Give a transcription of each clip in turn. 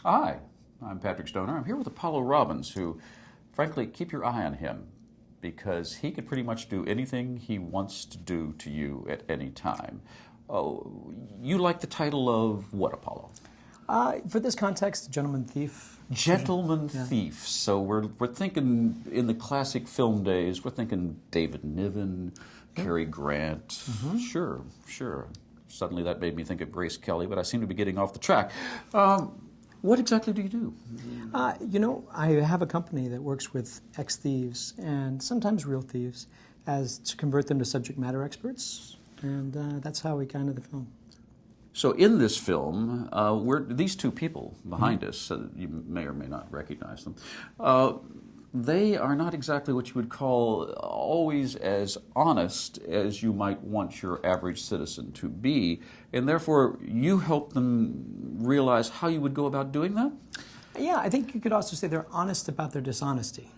Hi, I'm Patrick Stoner. I'm here with Apollo Robbins, who, frankly, keep your eye on him because he could pretty much do anything he wants to do to you at any time. Oh, you like the title of what, Apollo? For this context, Gentleman Thief. Gentleman Thief. So we're thinking in the classic film days, we're thinking David Niven, Cary Grant. Sure. Suddenly that made me think of Grace Kelly, but I seem to be getting off the track. What exactly do you do? I have a company that works with ex-thieves and sometimes real thieves as to convert them to subject matter experts, and that's how we got into the film. So in this film, these two people behind us, you may or may not recognize them, they are not exactly what you would call always as honest as you might want your average citizen to be, and therefore you help them realize how you would go about doing that? Yeah, I think you could also say they're honest about their dishonesty.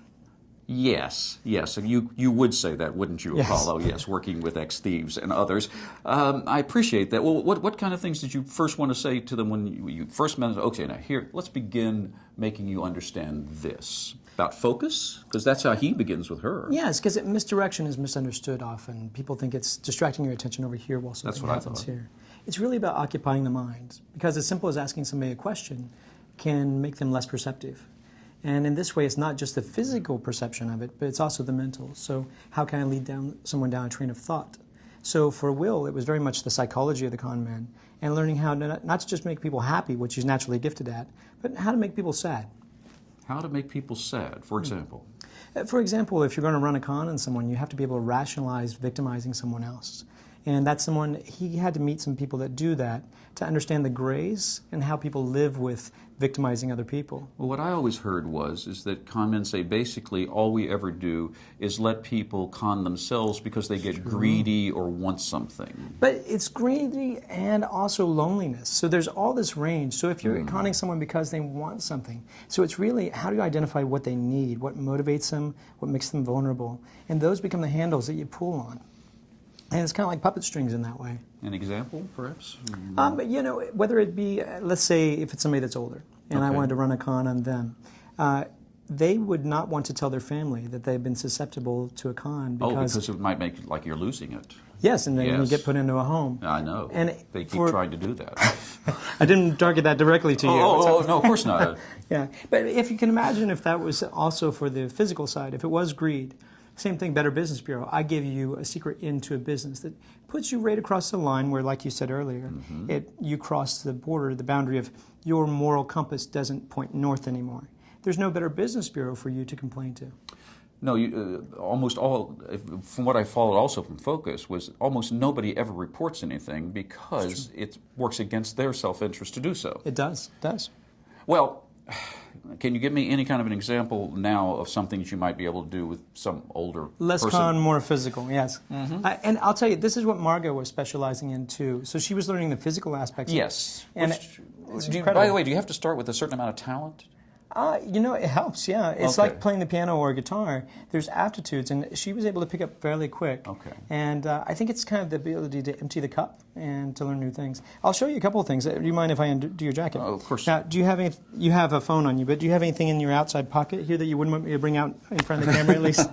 Yes, and you would say that, wouldn't you, Yes. Apollo? Yes, working with ex-thieves and others. I appreciate that. Well, what kind of things did you first want to say to them when you first met them? Okay, now here, let's begin making you understand this. About focus? Because that's how he begins with her. Yes, because misdirection is misunderstood often. People think it's distracting your attention over here while something happens here. It's really about occupying the mind, because as simple as asking somebody a question can make them less perceptive. And in this way, it's not just the physical perception of it, but it's also the mental. So how can I lead someone down a train of thought? So for Will, it was very much the psychology of the con man and learning how to not to just make people happy, which he's naturally gifted at, but how to make people sad. How to make people sad, for example? For example, if you're going to run a con on someone, you have to be able to rationalize victimizing someone else. And that's he had to meet some people that do that to understand the grays and how people live with victimizing other people. Well, what I always heard is that con men say basically all we ever do is let people con themselves because they get greedy or want something. But it's greedy and also loneliness. So there's all this range. So if you're conning someone because they want something, so it's really how do you identify what they need, what motivates them, what makes them vulnerable, and those become the handles that you pull on. And it's kind of like puppet strings in that way. An example, perhaps? But whether it be, let's say, if it's somebody that's older, and I wanted to run a con on them, they would not want to tell their family that they've been susceptible to a con. Because it might make like you're losing it. Yes, and then you get put into a home. I know. And they keep trying to do that. I didn't target that directly to you. Oh, no, of course not. Yeah, but if you can imagine if that was also for the physical side, if it was greed, same thing, Better Business Bureau. I give you a secret into a business that puts you right across the line where, like you said earlier, you cross the border, the boundary of your moral compass doesn't point north anymore. There's no Better Business Bureau for you to complain to. No, almost all, from what I followed also from Focus, was almost nobody ever reports anything because it works against their self-interest to do so. It does. Well, can you give me any kind of an example now of something that you might be able to do with some older Less person? con, more physical, yes. And I'll tell you, this is what Margot was specializing in too. So she was learning the physical aspects. Yes. And by the way, do you have to start with a certain amount of talent? It helps, yeah. It's like playing the piano or guitar. There's aptitudes, and she was able to pick up fairly quick. Okay. And I think it's kind of the ability to empty the cup and to learn new things. I'll show you a couple of things. Do you mind if I undo your jacket? Oh, of course. Now, do you have you have a phone on you, but do you have anything in your outside pocket here that you wouldn't want me to bring out in front of the camera at least?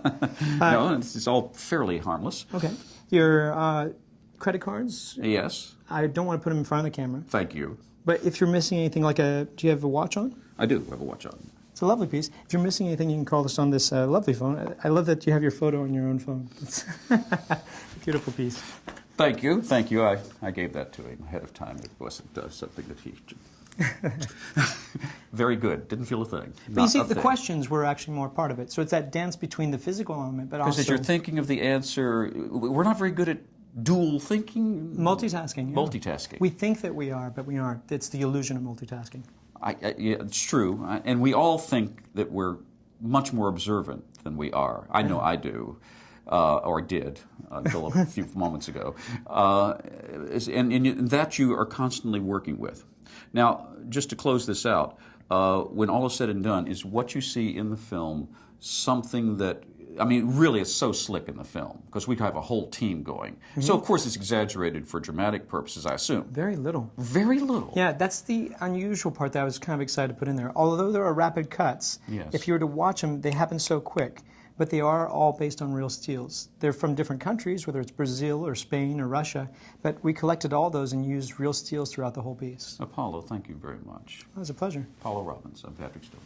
No, it's all fairly harmless. Okay. Your credit cards? Yes. I don't want to put them in front of the camera. Thank you. But if you're missing anything, do you have a watch on? I do have a watch on. It's a lovely piece. If you're missing anything, you can call us on this lovely phone. I love that you have your photo on your own phone. It's a beautiful piece. Thank you. I gave that to him ahead of time. It wasn't something that he... Very good. Didn't feel a thing. But you see, the questions were actually more part of it. So it's that dance between the physical element, but also... Because as you're thinking of the answer, we're not very good at dual thinking. Multitasking. Yeah. Multitasking. We think that we are, but we aren't. It's the illusion of multitasking. Yeah, it's true. And we all think that we're much more observant than we are. I know I do. Or did until a few moments ago. And that you are constantly working with. Now, just to close this out, when all is said and done, is what you see in the film something that I mean, really, it's so slick in the film because we have a whole team going. So, of course, it's exaggerated for dramatic purposes, I assume. Very little. Very little. Yeah, that's the unusual part that I was kind of excited to put in there. Although there are rapid cuts, Yes. if you were to watch them, they happen so quick. But they are all based on real steels. They're from different countries, whether it's Brazil or Spain or Russia. But we collected all those and used real steels throughout the whole piece. Apollo, thank you very much. It was a pleasure. Apollo Robbins, I'm Patrick Stover.